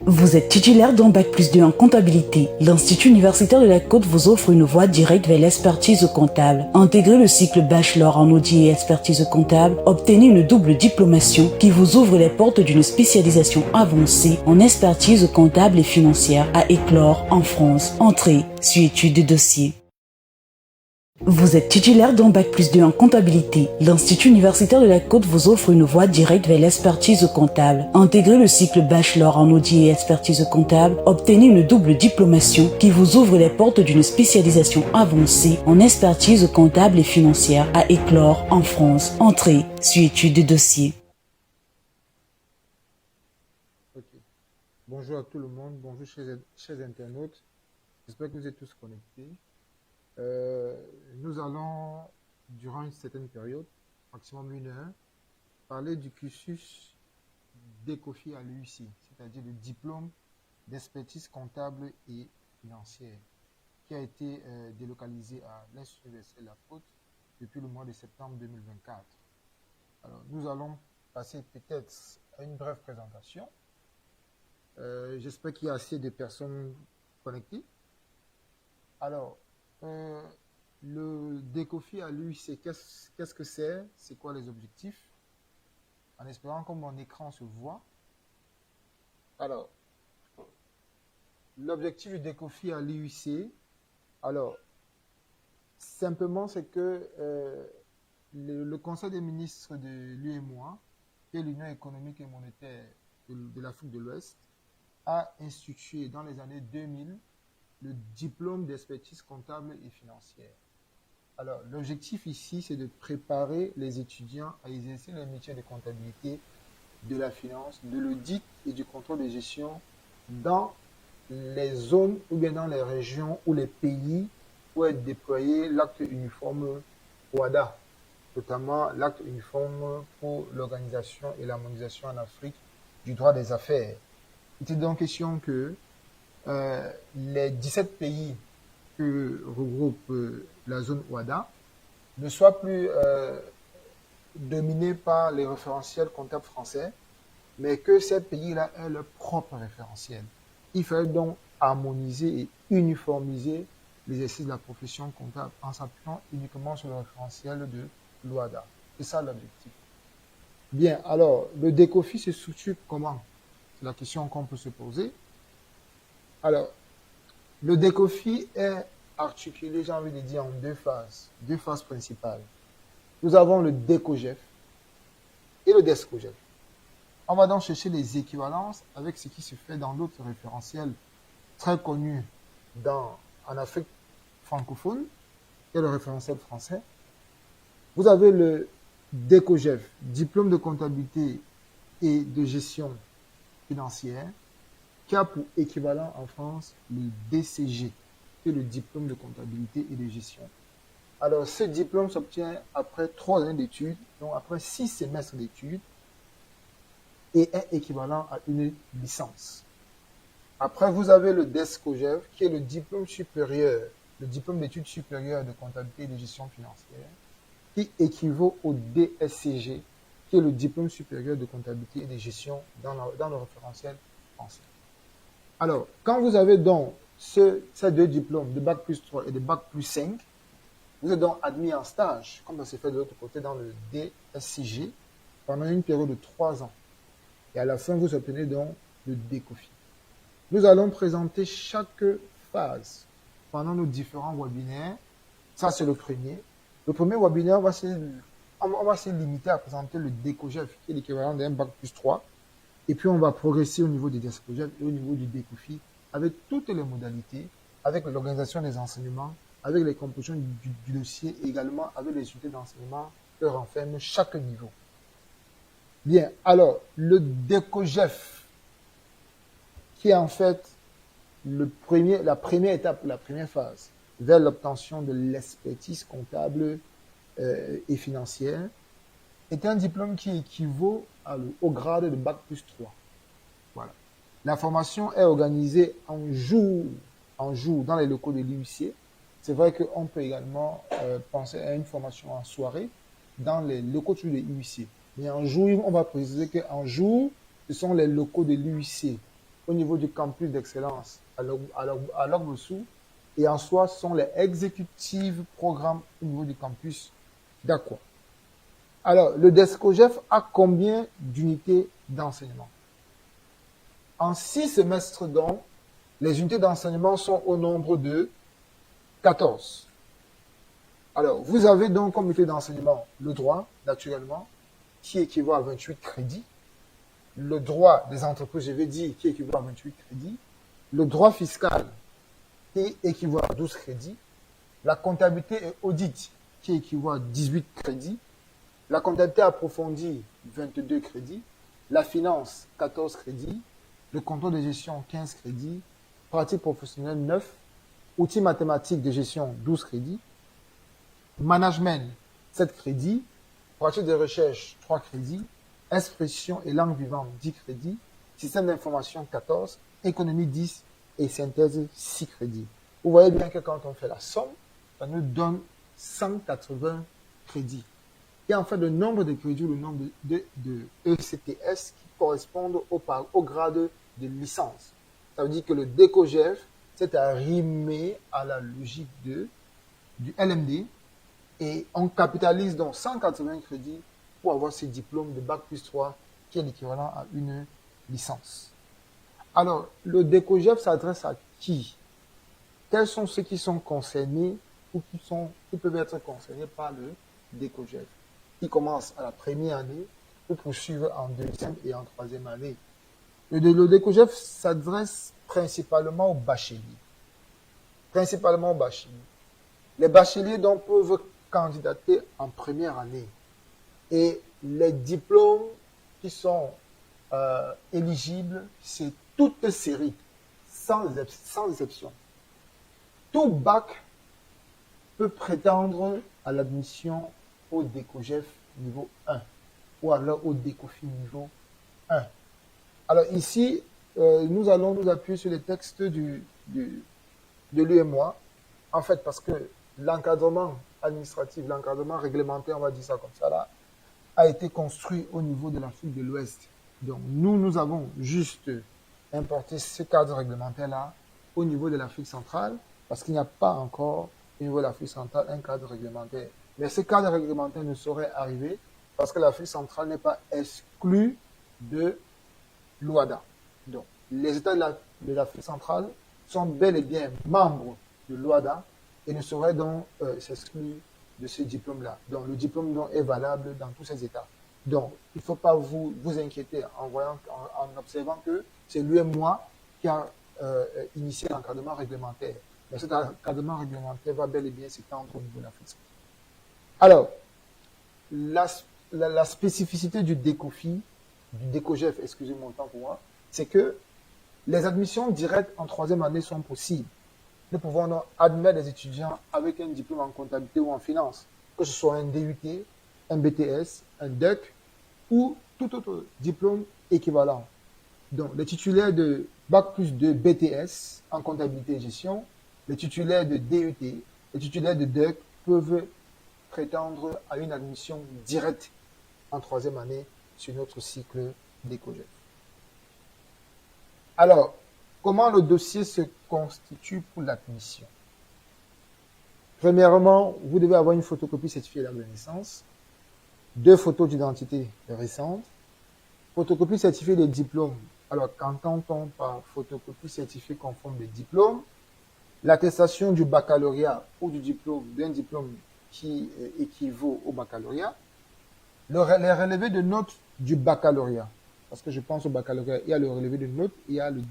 Vous êtes titulaire d'un Bac+2 en comptabilité. L'Institut universitaire de la Côte vous offre une voie directe vers l'expertise comptable. Intégrez le cycle bachelor en audit et expertise comptable. Obtenez une double diplomation qui vous ouvre les portes d'une spécialisation avancée en expertise comptable et financière à éclore en France. Entrée sur études de dossier. Vous êtes titulaire d'un Bac+2 en comptabilité. L'Institut universitaire de la Côte vous offre une voie directe vers l'expertise comptable. Intégrez le cycle bachelor en audit et expertise comptable. Obtenez une double diplomation qui vous ouvre les portes d'une spécialisation avancée en expertise comptable et financière à éclore en France. Entrée sur études de dossier. Ok. Bonjour à tout le monde, bonjour chers internautes. J'espère que vous êtes tous connectés. Nous allons, durant une certaine période, maximum 1 heure, parler du cursus d'ECOFI à l'UIC, c'est-à-dire le diplôme d'expertise comptable et financière, qui a été délocalisé à l'Institut universitaire de la Côte depuis le mois de septembre 2024. Alors, nous allons passer peut-être à une brève présentation. J'espère qu'il y a assez de personnes connectées. Alors, le DECOFI à l'UIC, qu'est-ce que c'est? C'est quoi les objectifs? En espérant que mon écran se voit. Alors, l'objectif du DECOFI à l'UIC, alors, simplement, c'est que le Conseil des ministres de l'UEMOA, qui est l'Union économique et monétaire de l'Afrique de l'Ouest, a institué dans les années 2000 le diplôme d'expertise comptable et financière. Alors, l'objectif ici, c'est de préparer les étudiants à exercer les métiers de comptabilité, de la finance, de l'audit et du contrôle de gestion dans les zones ou bien dans les régions ou les pays où est déployé l'acte uniforme OHADA, notamment l'acte uniforme pour l'organisation et l'harmonisation en Afrique du droit des affaires. Il était donc question que les 17 pays que regroupe la zone OHADA ne soient plus dominés par les référentiels comptables français, mais que ces pays-là aient leur propre référentiel. Il fallait donc harmoniser et uniformiser l'exercice de la profession comptable en s'appuyant uniquement sur le référentiel de l'OHADA. C'est ça l'objectif. Bien, alors, le DECOFI se structure comment? C'est la question qu'on peut se poser. Alors, le DECOFI est articulé, j'ai envie de dire, en deux phases principales. Nous avons le DECOGEF et le DESCOGEF. On va donc chercher les équivalences avec ce qui se fait dans d'autres référentiels très connus en Afrique francophone, qui est le référentiel français. Vous avez le DECOGEF, diplôme de comptabilité et de gestion financière, qui a pour équivalent en France le DCG, qui est le diplôme de comptabilité et de gestion. Alors, ce diplôme s'obtient après 3 années d'études, donc après 6 semestres d'études, et est équivalent à une licence. Après, vous avez le DESCOGEF, qui est le diplôme supérieur, le diplôme d'études supérieures de comptabilité et de gestion financière, qui équivaut au DSCG, qui est le diplôme supérieur de comptabilité et de gestion dans le référentiel français. Alors, quand vous avez donc ces deux diplômes de Bac+3 et de Bac+5, vous êtes donc admis en stage, comme ça s'est fait de l'autre côté dans le DSCG, pendant une période de 3 ans. Et à la fin, vous obtenez donc le DECOFI. Nous allons présenter chaque phase pendant nos différents webinaires. Ça, c'est le premier. Le premier webinaire, on va se limiter à présenter le DECOGEF, qui est l'équivalent d'un Bac+3. Et puis, on va progresser au niveau des DESCOGEF et au niveau du DECOFI avec toutes les modalités, avec l'organisation des enseignements, avec les compositions du dossier et également avec les unités d'enseignement que renferme chaque niveau. Bien, alors, le DECOGEF, qui est en fait la première étape, la première phase vers l'obtention de l'expertise comptable et financière, est un diplôme qui équivaut au grade de Bac+3. Voilà. La formation est organisée en jour dans les locaux de l'UIC. C'est vrai qu'on peut également penser à une formation en soirée dans les locaux de l'UIC. Mais en jour, on va préciser qu'en jour, ce sont les locaux de l'UIC au niveau du campus d'excellence à Logbossou et en soi sont les exécutives programmes au niveau du campus d'Aqua. Alors, le DESCOGEF a combien d'unités d'enseignement? En 6 semestres donc, les unités d'enseignement sont au nombre de 14. Alors, vous avez donc comme unité d'enseignement le droit, naturellement, qui équivaut à 28 crédits, le droit des entreprises, je vais dire, qui équivaut à 28 crédits, le droit fiscal, qui équivaut à 12 crédits, la comptabilité et audit, qui équivaut à 18 crédits, la comptabilité approfondie, 22 crédits, la finance, 14 crédits, le contrôle de gestion, 15 crédits, pratique professionnelle, 9, outils mathématiques de gestion, 12 crédits, management, 7 crédits, pratique de recherche, 3 crédits, expression et langue vivante, 10 crédits, système d'information, 14, économie, 10 et synthèse, 6 crédits. Vous voyez bien que quand on fait la somme, ça nous donne 180 crédits. Et en fait, le nombre de crédits, le nombre de ECTS qui correspondent au grade de licence. Ça veut dire que le DECOGEF s'est arrimé à la logique du LMD et on capitalise donc 180 crédits pour avoir ce diplôme de Bac plus 3 qui est l'équivalent à une licence. Alors, le DECOGEF s'adresse à qui? Quels sont ceux qui sont concernés ou qui peuvent être concernés par le DECOGEF? Qui commence à la première année pour poursuivre en deuxième et en troisième année. Le DECOGEF s'adresse principalement aux bacheliers. Principalement aux bacheliers. Les bacheliers donc peuvent candidater en première année. Et les diplômes qui sont éligibles, c'est toute série, sans exception. Tout bac peut prétendre à l'admission au DECOGEF niveau 1 ou alors au DECOFI niveau 1. Alors ici, nous allons nous appuyer sur les textes de l'UEMOA, en fait parce que l'encadrement administratif, l'encadrement réglementaire, on va dire ça comme ça là, a été construit au niveau de l'Afrique de l'Ouest. Donc nous avons juste importé ce cadre réglementaire-là au niveau de l'Afrique centrale, parce qu'il n'y a pas encore au niveau de l'Afrique centrale un cadre réglementaire. Mais ce cadre réglementaire ne saurait arriver parce que l'Afrique centrale n'est pas exclue de l'OADA. Donc, les États de l'Afrique centrale sont bel et bien membres de l'OADA et ne sauraient donc s'exclure de ce diplôme-là. Donc, le diplôme donc, est valable dans tous ces États. Donc, il ne faut pas vous inquiéter en observant que c'est l'UEMOA qui a initié l'encadrement réglementaire. Mais cet encadrement réglementaire va bel et bien s'étendre au niveau de l'Afrique centrale. Alors, la spécificité du DECOGEF, excusez-moi autant pour moi, c'est que les admissions directes en troisième année sont possibles. Nous pouvons donc admettre des étudiants avec un diplôme en comptabilité ou en finance, que ce soit un DUT, un BTS, un DEC ou tout autre diplôme équivalent. Donc, les titulaires de Bac plus 2 BTS en comptabilité et gestion, les titulaires de DUT, les titulaires de DEC peuvent prétendre à une admission directe en troisième année sur notre cycle DECOGEF. Alors, comment le dossier se constitue pour l'admission? Premièrement, vous devez avoir une photocopie certifiée d'acte de naissance, 2 photos d'identité récentes, photocopie certifiée des diplômes. Alors, qu'entend-on par photocopie certifiée conforme des diplômes? L'attestation du baccalauréat ou du diplôme, d'un diplôme qui équivaut au baccalauréat, les relevés de notes du baccalauréat, parce que je pense au baccalauréat, il y a le relevé de notes, il y a le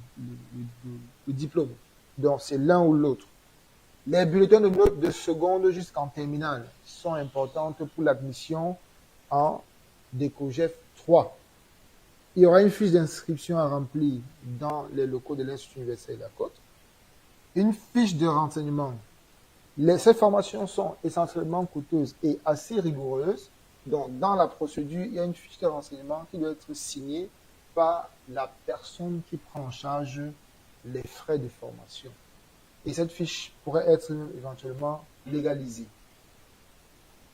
diplôme. Donc, c'est l'un ou l'autre. Les bulletins de notes de seconde jusqu'en terminale sont importantes pour l'admission en DECOGEF 3. Il y aura une fiche d'inscription à remplir dans les locaux de l'Institut universel de la Côte. Une fiche de renseignement. Ces formations sont essentiellement coûteuses et assez rigoureuses. Donc, dans la procédure, il y a une fiche de renseignement qui doit être signée par la personne qui prend en charge les frais de formation. Et cette fiche pourrait être éventuellement légalisée.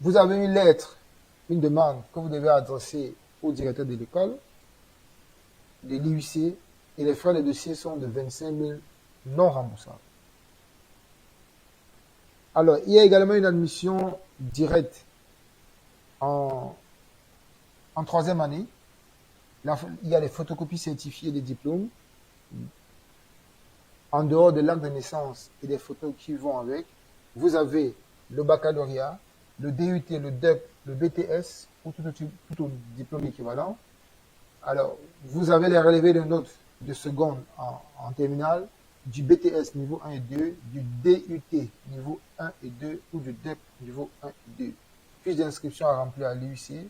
Vous avez une lettre, une demande que vous devez adresser au directeur de l'école, de l'IUC et les frais de dossier sont de 25 000 non remboursables. Alors, il y a également une admission directe en troisième année. Là, il y a les photocopies certifiées des diplômes. En dehors de l'acte de naissance et des photos qui vont avec, vous avez le baccalauréat, le DUT, le DEP, le BTS ou tout autre diplôme équivalent. Alors, vous avez les relevés de notes de seconde en terminale, du BTS niveau 1 et 2, du DUT niveau 1 et 2 ou du DEP niveau 1 et 2. Fiche d'inscription à remplir à l'IUC,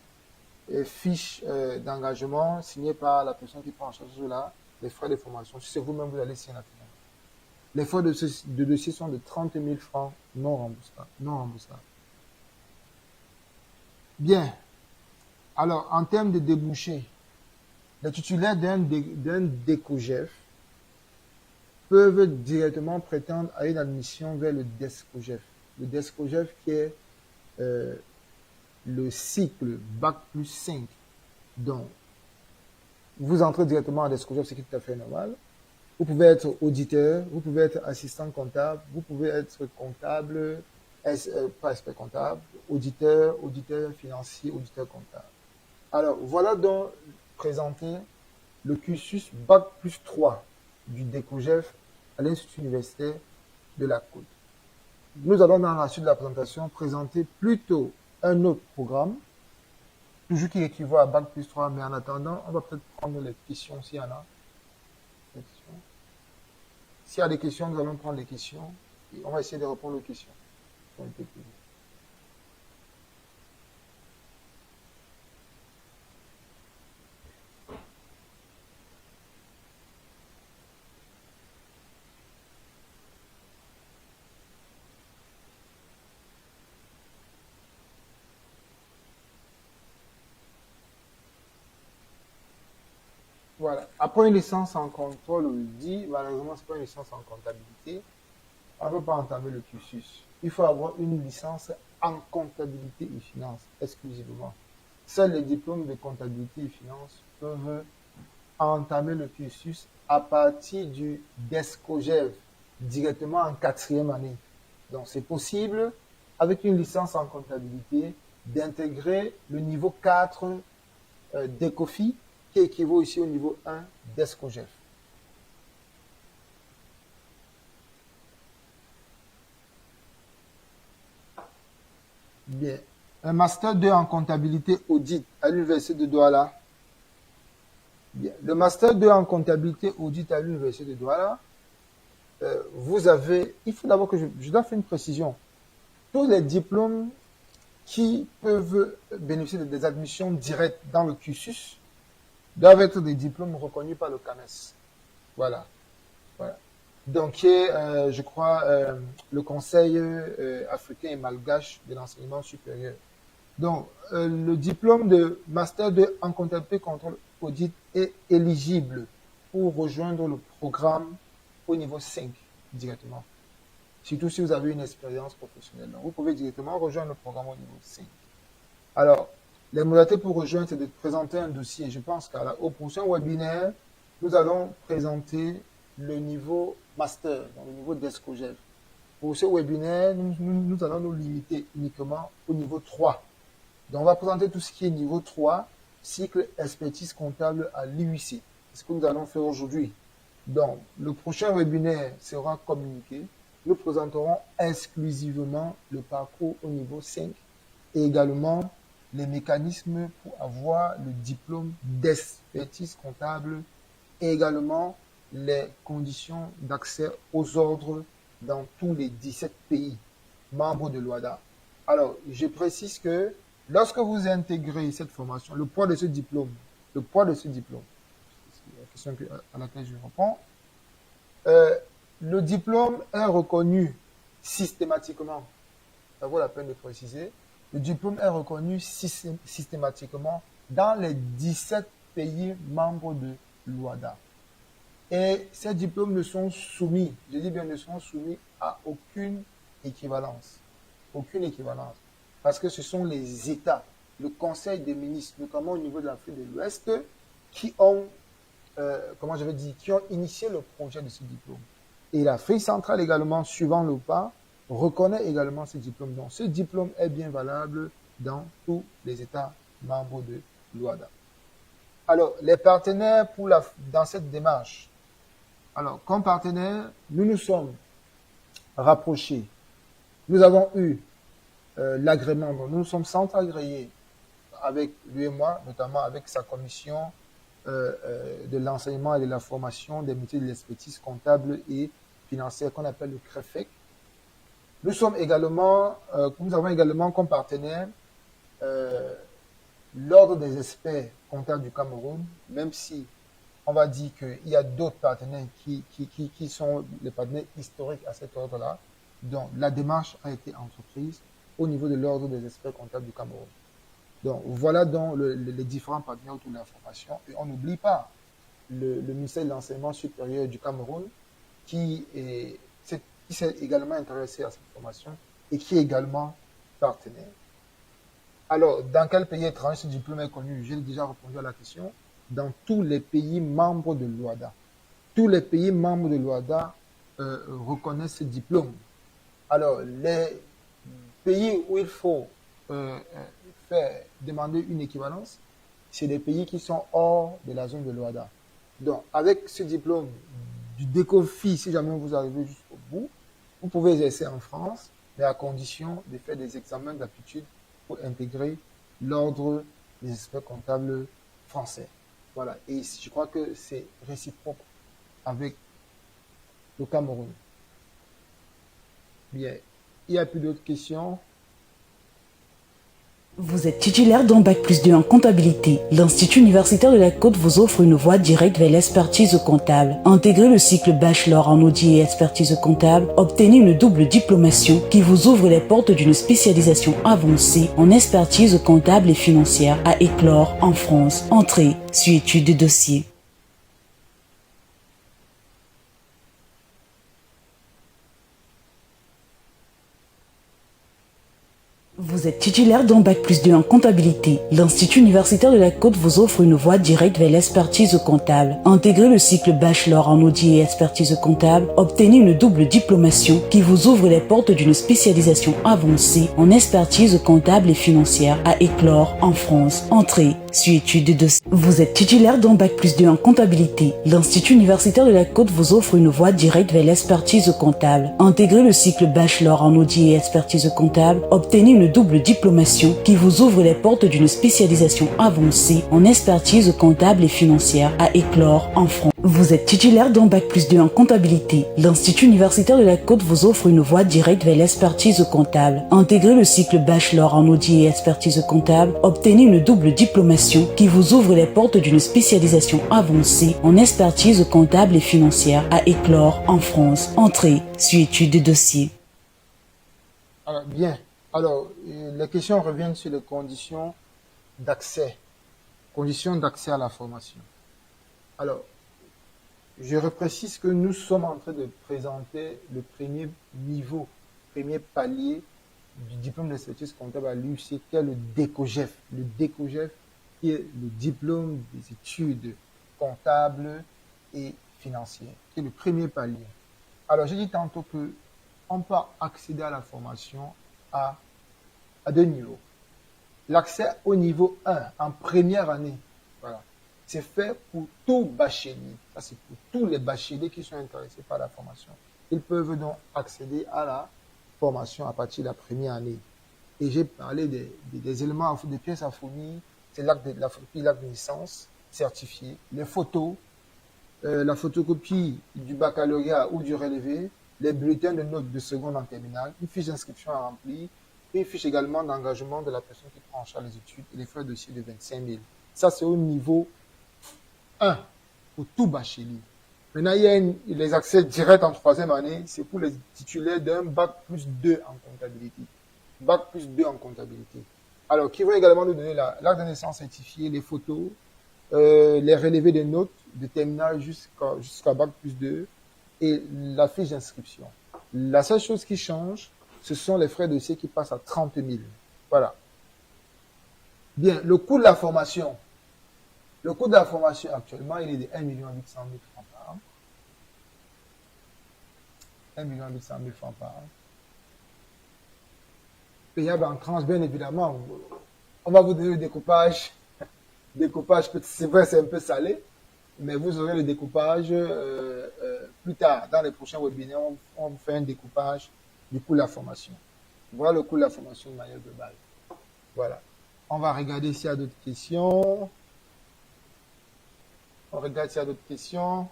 fiche d'engagement signée par la personne qui prend en charge cela, les frais de formation. Si c'est vous-même, vous allez signer la finale. Les frais de dossier sont de 30 000 francs non remboursables. Bien. Alors, en termes de débouchés, les titulaires d'un DECOGEF peuvent directement prétendre à une admission vers le DESCOGEF. Le DESCOGEF qui est le cycle Bac plus 5. Donc, vous entrez directement en DESCOGEF, c'est tout à fait normal. Vous pouvez être auditeur, vous pouvez être assistant comptable, vous pouvez être comptable, pas expert comptable, auditeur financier, auditeur comptable. Alors, voilà donc présenté le cursus Bac plus 3 du DECOGEF à l'Institut universitaire de la Côte. Nous allons dans la suite de la présentation présenter plutôt un autre programme, toujours qui équivaut à Bac plus 3, mais en attendant, on va peut-être prendre les questions s'il y en a. S'il y a des questions, nous allons prendre les questions et on va essayer de répondre aux questions qui ont été posées. Voilà. Après une licence en contrôle audit, malheureusement, ce n'est pas une licence en comptabilité. On ne peut pas entamer le cursus. Il faut avoir une licence en comptabilité et finance exclusivement. Seuls les diplômes de comptabilité et finance peuvent entamer le cursus à partir du DESCOGEF, directement en 4e année. Donc, c'est possible, avec une licence en comptabilité, d'intégrer le niveau 4 d'ECOFI, qui équivaut ici au niveau 1 d'ESCOGEF. Bien. Un master 2 en comptabilité audit à l'université de Douala. Bien. Le master 2 en comptabilité audit à l'université de Douala, vous avez, il faut d'abord que je dois faire une précision. Tous les diplômes qui peuvent bénéficier des admissions directes dans le cursus doivent être des diplômes reconnus par le CAMES. Voilà. Donc, je crois, le Conseil africain et malgache de l'enseignement supérieur. Donc, le diplôme de Master 2 en comptabilité contrôle audit est éligible pour rejoindre le programme au niveau 5 directement. Surtout si vous avez une expérience professionnelle. Donc, vous pouvez directement rejoindre le programme au niveau 5. Alors, les modalités pour rejoindre, c'est de présenter un dossier. Je pense qu'au prochain webinaire, nous allons présenter le niveau master, donc le niveau d'ESCOGEF. Pour ce webinaire, nous allons nous limiter uniquement au niveau 3. Donc, on va présenter tout ce qui est niveau 3, cycle expertise comptable à l'IUC. C'est ce que nous allons faire aujourd'hui. Donc, le prochain webinaire sera communiqué. Nous présenterons exclusivement le parcours au niveau 5 et également les mécanismes pour avoir le diplôme d'expertise comptable et également les conditions d'accès aux ordres dans tous les 17 pays membres de l'OADA. Alors, je précise que lorsque vous intégrez cette formation, le poids de ce diplôme, c'est la question à laquelle je réponds, le diplôme est reconnu systématiquement, ça vaut la peine de préciser, le diplôme est reconnu systématiquement dans les 17 pays membres de l'OADA. Et ces diplômes ne sont soumis, je dis bien ne sont soumis à aucune équivalence. Aucune équivalence. Parce que ce sont les États, le Conseil des ministres, notamment au niveau de l'Afrique de l'Ouest, qui ont comment je vais dire, qui ont initié le projet de ce diplôme. Et l'Afrique centrale également, suivant le pas, reconnaît également ce diplôme. Donc, ce diplôme est bien valable dans tous les États membres de l'OHADA. Alors, les partenaires dans cette démarche. Alors, comme partenaires, nous nous sommes rapprochés. Nous avons eu l'agrément. Nous nous sommes centre-agréés avec l'UEMOA, notamment avec sa commission de l'enseignement et de la formation des métiers de l'expertise comptable et financière qu'on appelle le CREFEC. Nous avons également comme partenaire l'Ordre des experts comptables du Cameroun, même si on va dire qu'il y a d'autres partenaires qui sont les partenaires historiques à cet ordre-là. Donc, la démarche a été entreprise au niveau de l'Ordre des experts comptables du Cameroun. Donc, voilà donc les différents partenaires autour de la formation. Et on n'oublie pas le ministère de l'Enseignement supérieur du Cameroun qui s'est également intéressé à cette formation et qui est également partenaire. Alors, dans quel pays étranger ce diplôme est connu? J'ai déjà répondu à la question. Dans tous les pays membres de l'OHADA. Tous les pays membres de l'OHADA reconnaissent ce diplôme. Alors, les pays où il faut demander une équivalence, c'est des pays qui sont hors de la zone de l'OHADA. Donc, avec ce diplôme du DECOFI, si jamais vous arrivez jusqu'au bout, vous pouvez exercer en France, mais à condition de faire des examens d'aptitude pour intégrer l'ordre des experts comptables français. Voilà. Et je crois que c'est réciproque avec le Cameroun. Bien. Il n'y a plus d'autres questions. Vous êtes titulaire d'un Bac+2 en comptabilité. L'Institut universitaire de la Côte vous offre une voie directe vers l'expertise comptable. Intégrez le cycle bachelor en audit et expertise comptable. Obtenez une double diplomation qui vous ouvre les portes d'une spécialisation avancée en expertise comptable et financière à éclore en France. Entrée sur étude de dossier. Vous êtes titulaire d'un Bac+2 en comptabilité. L'Institut universitaire de la Côte vous offre une voie directe vers l'expertise comptable. Intégrez le cycle bachelor en audit et expertise comptable. Obtenez une double diplomation qui vous ouvre les portes d'une spécialisation avancée en expertise comptable et financière à éclore en France. Entrée sur étude de dossier. Vous êtes titulaire d'un Bac+2 en comptabilité. L'Institut universitaire de la Côte vous offre une voie directe vers l'expertise comptable. Intégrez le cycle bachelor en audit et expertise comptable. Obtenez une double diplomation qui vous ouvre les portes d'une spécialisation avancée en expertise comptable et financière à éclore en France. Vous êtes titulaire d'un Bac+2 en comptabilité. L'Institut universitaire de la Côte vous offre une voie directe vers l'expertise comptable. Intégrez le cycle bachelor en audit et expertise comptable. Obtenez une double diplomation qui vous ouvre les portes d'une spécialisation avancée en expertise comptable et financière à éclore en France. Entrée sur étude de dossier. Alors, bien. Alors, les questions reviennent sur les conditions d'accès. Conditions d'accès à la formation. Alors, je reprécise que nous sommes en train de présenter le premier niveau, premier palier du diplôme d'expertise comptable à l'UC, qui est le DECOGEF. Le DECOGEF, qui est le diplôme des études comptables et financières, qui est le premier palier. Alors, j'ai dit tantôt que on peut accéder à la formation à deux niveaux. L'accès au niveau 1, en première année, voilà, c'est fait pour tout bachelier. Ça, c'est pour tous les bacheliers qui sont intéressés par la formation. Ils peuvent donc accéder à la formation à partir de la première année. Et j'ai parlé des éléments, des pièces à fournir, c'est l'acte de naissance certifié, les photos, la photocopie du baccalauréat ou du relevé, les bulletins de notes de seconde en terminale, une fiche d'inscription à remplir, et une fiche également d'engagement de la personne qui prend en charge les études et les frais de dossier de 25 000. Ça, c'est au niveau 1 pour tout bachelier. Maintenant, il y a les accès directs en troisième année, c'est pour les titulaires d'un Bac+2 en comptabilité. Bac+2 en comptabilité. Alors, qui vont également nous donner l'acte de naissance certifié, les photos, les relevés des notes de terminale jusqu'à Bac+2 et la fiche d'inscription. La seule chose qui change, ce sont les frais de dossier qui passent à 30 000. Voilà. Bien, le coût de la formation. Le coût de la formation actuellement, il est de 1 800 000 francs par an. 1 800 000 francs par an. Payable en tranches, bien évidemment. On va vous donner le découpage. Découpage, c'est vrai, c'est un peu salé, mais vous aurez le découpage plus tard. Dans les prochains webinaires, on vous fait un découpage du coût de la formation. Voilà le coût de la formation de manière globale. Voilà. On va regarder s'il y a d'autres questions. On regarde s'il y a d'autres questions.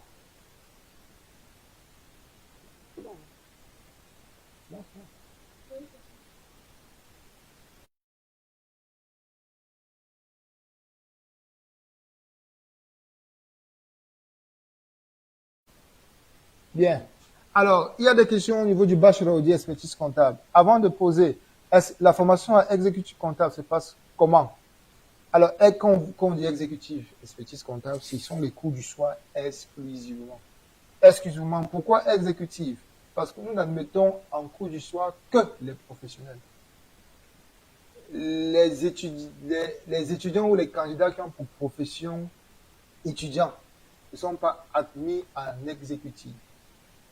Bien. Alors, il y a des questions au niveau du bachelor audit expertise comptable. Avant de poser, la formation à exécutif comptable se passe comment? Alors, quand on dit exécutif expertise comptable, ce sont les cours du soir exclusivement. Exclusivement. Pourquoi exécutif? Parce que nous n'admettons en cours du soir que les professionnels. Les étudiants ou les candidats qui ont pour profession étudiant ne sont pas admis en exécutif.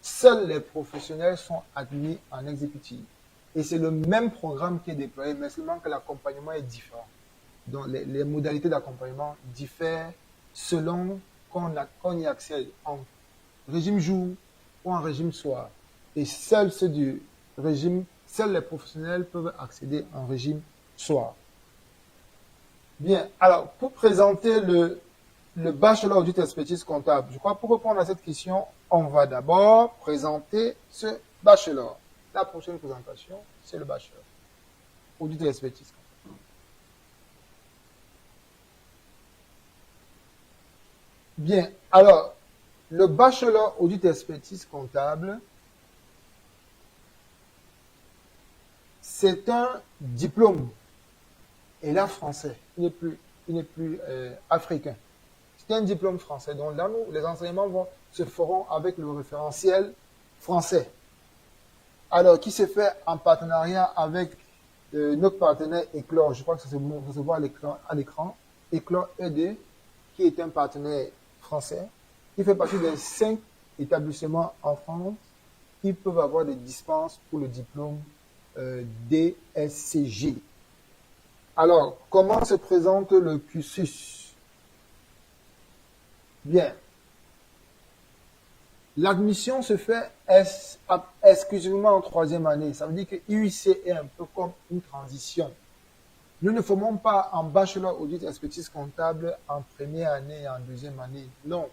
Seuls les professionnels sont admis en exécutif. Et c'est le même programme qui est déployé, mais seulement que l'accompagnement est différent. Donc, les modalités d'accompagnement diffèrent selon qu'on y accède en régime jour ou en régime soir. Et seuls les professionnels peuvent accéder en régime soir. Bien, alors, pour présenter le bachelor audit expertise comptable, je crois pour répondre à cette question, on va d'abord présenter ce bachelor. La prochaine présentation, c'est le bachelor audit expertise comptable. Bien, alors, le bachelor audit expertise comptable, c'est un diplôme, et là français, il n'est plus africain. C'est un diplôme français. Donc là, les enseignements se feront avec le référentiel français. Alors, qui se fait en partenariat avec notre partenaire Éclore. Je crois que ça se voit à l'écran. Éclore ED, qui est un partenaire français, qui fait partie des 5 établissements en France qui peuvent avoir des dispenses pour le diplôme DSCG. Alors, comment se présente le cursus? Bien. L'admission se fait exclusivement en 3e année. Ça veut dire que IUC est un peu comme une transition. Nous ne formons pas en bachelor audit expertise comptable en 1e année et en 2e année. Non.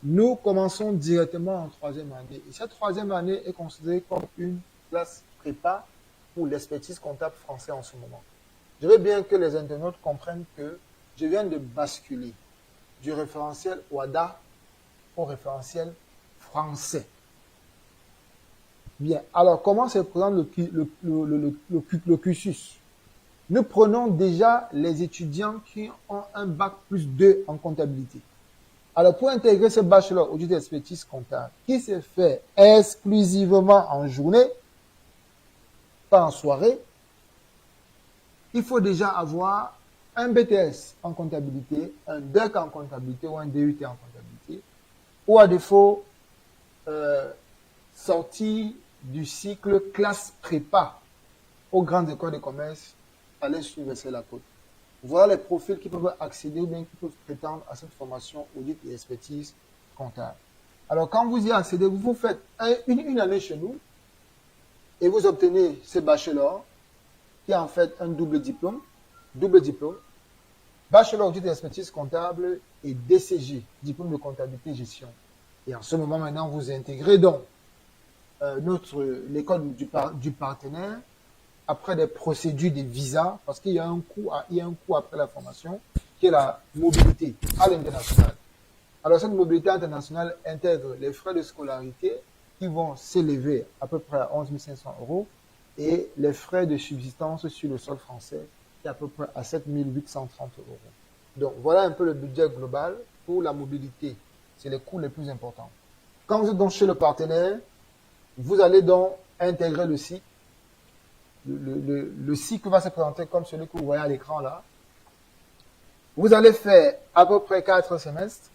Nous commençons directement en 3e année. Et cette 3e année est considérée comme une classe prépa pour l'expertise comptable français en ce moment. Je veux bien que les internautes comprennent que je viens de basculer du référentiel WADA au référentiel français. Bien, alors comment se présente le cursus? Nous prenons déjà les étudiants qui ont un bac plus 2 en comptabilité. Alors pour intégrer ce bachelor audit expertise comptable qui se fait exclusivement en journée, pas en soirée, il faut déjà avoir un BTS en comptabilité, un DEC en comptabilité ou un DUT en comptabilité, ou à défaut, sorti du cycle classe prépa aux grandes écoles de commerce à l'Institut Universitaire de la Côte. Voilà les profils qui peuvent accéder ou bien qui peuvent prétendre à cette formation audit et expertise comptable. Alors, quand vous y accédez, vous faites une année chez nous et vous obtenez ce bachelor qui est en fait un double diplôme, bachelor audit et expertise comptable et DCG, diplôme de comptabilité et gestion. Et en ce moment, maintenant, vous intégrez donc l'école du partenaire après des procédures de visa, parce qu'il y a un coût après la formation, qui est la mobilité à l'international. Alors, cette mobilité internationale intègre les frais de scolarité qui vont s'élever à peu près à 11 500 € et les frais de subsistance sur le sol français qui est à peu près à 7 830 €. Donc, voilà un peu le budget global pour la mobilité. C'est les coûts les plus importants. Quand vous êtes donc chez le partenaire, vous allez donc intégrer le cycle. Le cycle va se présenter comme celui que vous voyez à l'écran là. Vous allez faire à peu près 4 semestres.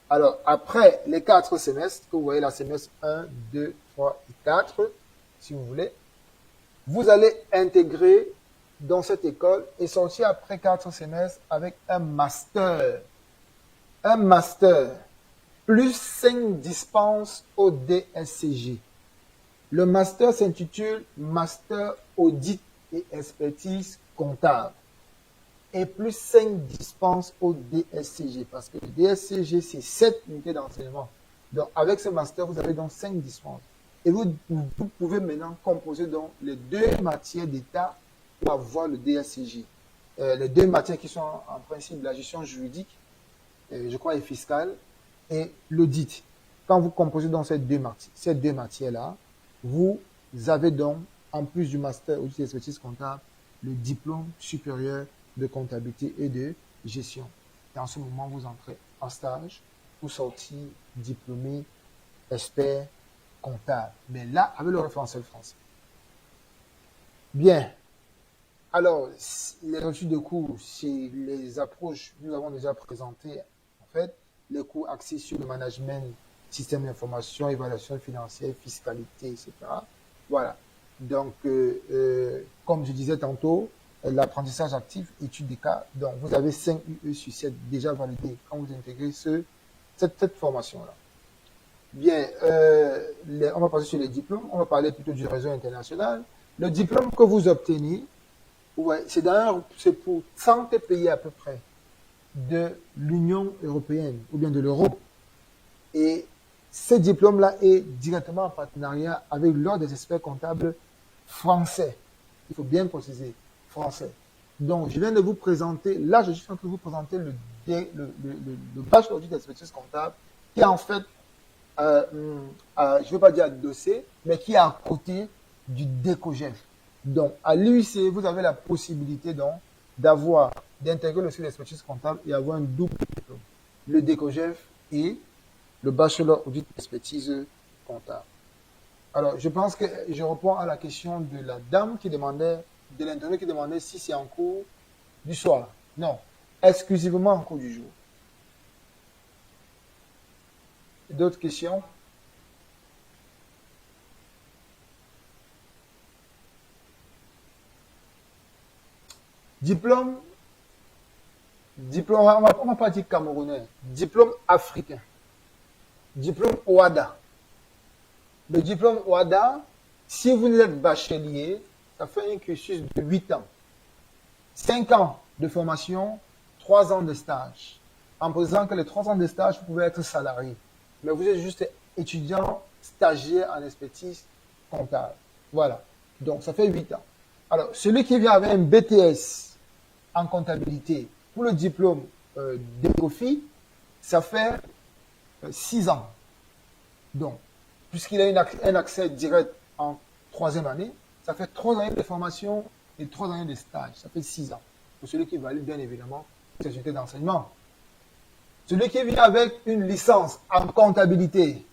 Alors, après les 4 semestres, que vous voyez la semestre 1, 2, 3 et 4, si vous voulez, vous allez intégrer dans cette école et sortir après 4 semestres avec un master. Un master plus 5 dispenses au DSCG. Le master s'intitule Master Audit et Expertise Comptable. Et plus 5 dispenses au DSCG. Parce que le DSCG, c'est 7 unités d'enseignement. Donc, avec ce master, vous avez donc 5 dispenses. Et vous pouvez maintenant composer donc les 2 matières d'État pour avoir le DSCG. Les 2 matières qui sont en principe la gestion juridique, je crois, et fiscale, et l'audit. Quand vous composez donc ces deux matières-là, vous avez donc, en plus du master audit et expertise comptable, le diplôme supérieur de comptabilité et de gestion. Et en ce moment, vous entrez en stage pour sortir diplômé expert comptable. Mais là, avec le référentiel français. Bien. Alors, les reçus de cours, c'est les approches, nous avons déjà présenté, en fait, les cours axés sur le management, système d'information, évaluation financière, fiscalité, etc. Voilà. Donc, comme je disais tantôt, l'apprentissage actif, étude des cas. Donc, vous avez 5 UE sur 7 déjà validés quand vous intégrez cette formation-là. Bien, on va passer sur les diplômes. On va parler plutôt du réseau international. Le diplôme que vous obtenez, ouais, c'est pour 100 pays à peu près de l'Union européenne ou bien de l'Europe. Et ce diplôme-là est directement en partenariat avec l'Ordre des experts comptables français. Il faut bien préciser, français. Donc, je viens de vous présenter, là, je suis en train de vous présenter le bachelor d'expertise comptable qui est en fait, je ne veux pas dire adossé, mais qui est à côté du DECOGEF. Donc, à l'UIC, vous avez la possibilité donc d'intégrer le cycle d'expertise comptable et avoir un double diplôme. Le DECOGEF et le bachelor audit expertise comptable. Alors, je pense que je réponds à la question de la dame qui demandait, de l'internaute qui demandait si c'est en cours du soir. Non, exclusivement en cours du jour. D'autres questions? Diplôme, on ne va pas dire camerounais, diplôme africain, diplôme OADA. Le diplôme OADA, si vous êtes bachelier, ça fait un cursus de 8 ans. 5 ans de formation, 3 ans de stage. En précisant que les 3 ans de stage, vous pouvez être salarié. Mais vous êtes juste étudiant, stagiaire en expertise comptable. Voilà. Donc, ça fait 8 ans. Alors, celui qui vient avec un BTS en comptabilité pour le diplôme d'ECOFI, ça fait 6 ans. Donc, puisqu'il a un accès direct en 3e année, ça fait 3 années de formation et 3 années de stage. Ça fait 6 ans. Pour celui qui valide, bien évidemment, ses unités d'enseignement. Celui qui vient avec une licence en comptabilité,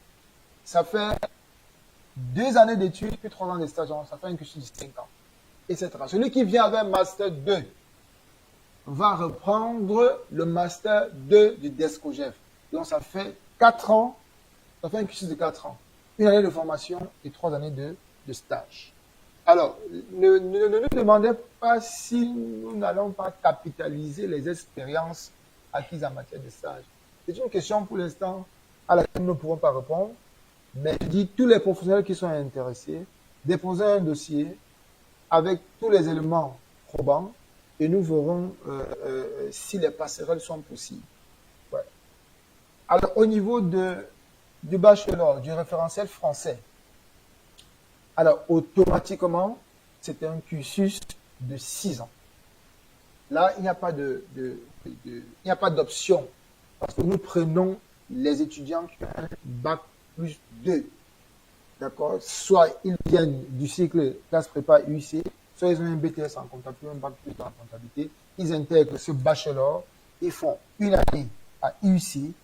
ça fait 2 années d'études puis 3 ans de stage. Ça fait un cursus de 5 ans. Etc. Celui qui vient avec un Master 2 va reprendre le Master 2 du DESCOGEF. Donc, ça fait 4 ans. Ça fait un cursus de 4 ans. 1 année de formation et 3 années de stage. Alors, ne nous demandez pas si nous n'allons pas capitaliser les expériences acquises en matière de stage. C'est une question pour l'instant à laquelle nous ne pourrons pas répondre. Mais je dis tous les professionnels qui sont intéressés, déposez un dossier avec tous les éléments probants et nous verrons si les passerelles sont possibles. Ouais. Alors, au niveau du bachelor, du référentiel français, alors automatiquement, c'est un cursus de 6 ans. Là, il n'y a pas il n'y a pas d'option parce que nous prenons les étudiants qui ont un bac plus 2. D'accord? Soit ils viennent du cycle classe prépa UIC, soit ils ont un BTS en comptabilité, un bac plus 2 en comptabilité. Ils intègrent ce bachelor, ils font 1 année à UIC,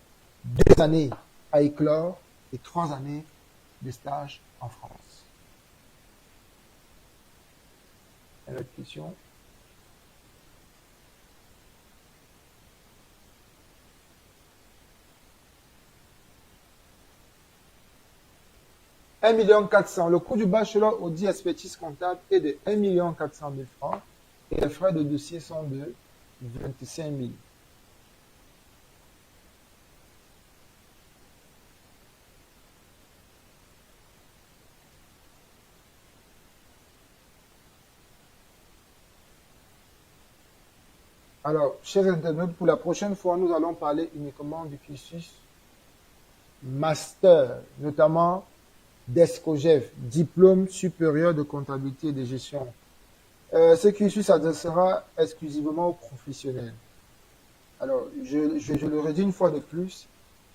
2 années à Éclore et 3 années de stage en France. Une autre question? 1 400 000. Le coût du bachelor Audi expertise comptable est de 1 400 000 francs et les frais de dossier sont de 25 000. Alors, chers internautes, pour la prochaine fois, nous allons parler uniquement du cursus master, notamment DESCOGEF, diplôme supérieur de comptabilité et de gestion. Ce cursus s'adressera exclusivement aux professionnels. Alors, je le redis une fois de plus,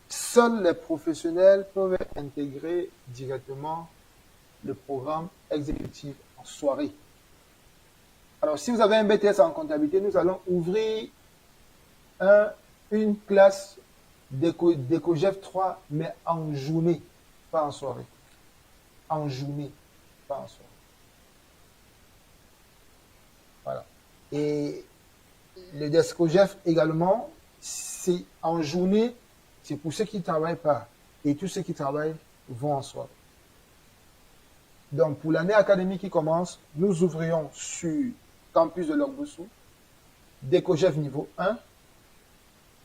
seuls les professionnels peuvent intégrer directement le programme exécutif en soirée. Alors, si vous avez un BTS en comptabilité, nous allons ouvrir une classe d'EcoGEF 3, mais en journée, pas en soirée. En journée, pas en soirée. Voilà. Et le DESCOGEF également, c'est en journée, c'est pour ceux qui ne travaillent pas. Et tous ceux qui travaillent vont en soirée. Donc, pour l'année académique qui commence, nous ouvrions sur campus de Logbossou, DECOGEF niveau 1.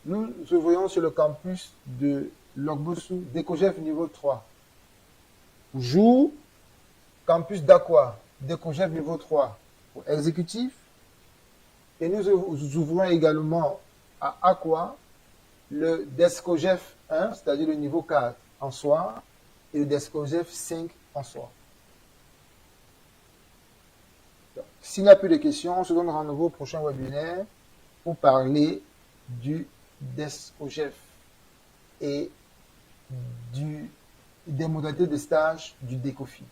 Nous ouvrions sur le campus de Logbossou, DECOGEF niveau 3. Jour, campus d'Aqua, DECOGEF niveau 3 pour exécutif. Et nous ouvrons également à Aqua le DESCOGEF 1, c'est-à-dire le niveau 4 en soir, et le DESCOGEF 5 en soir. S'il n'y a plus de questions, on se donne rendez-vous au prochain webinaire pour parler du DESCOGEF et des modalités de stage du DECOFI.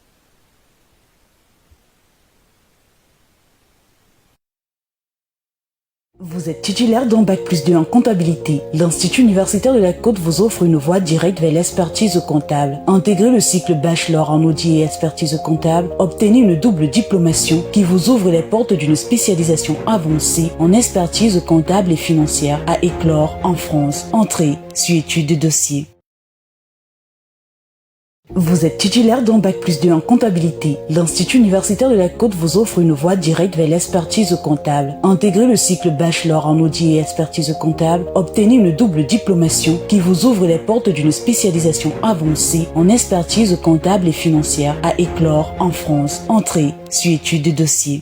Vous êtes titulaire d'un Bac+2 en comptabilité. L'Institut universitaire de la Côte vous offre une voie directe vers l'expertise comptable. Intégrez le cycle bachelor en audit et expertise comptable. Obtenez une double diplomation qui vous ouvre les portes d'une spécialisation avancée en expertise comptable et financière à éclore en France. Entrée sur étude de dossier. Vous êtes titulaire d'un Bac+2 en comptabilité. L'Institut universitaire de la Côte vous offre une voie directe vers l'expertise comptable. Intégrez le cycle bachelor en audit et expertise comptable. Obtenez une double diplomation qui vous ouvre les portes d'une spécialisation avancée en expertise comptable et financière à éclore en France. Entrée sur étude de dossier.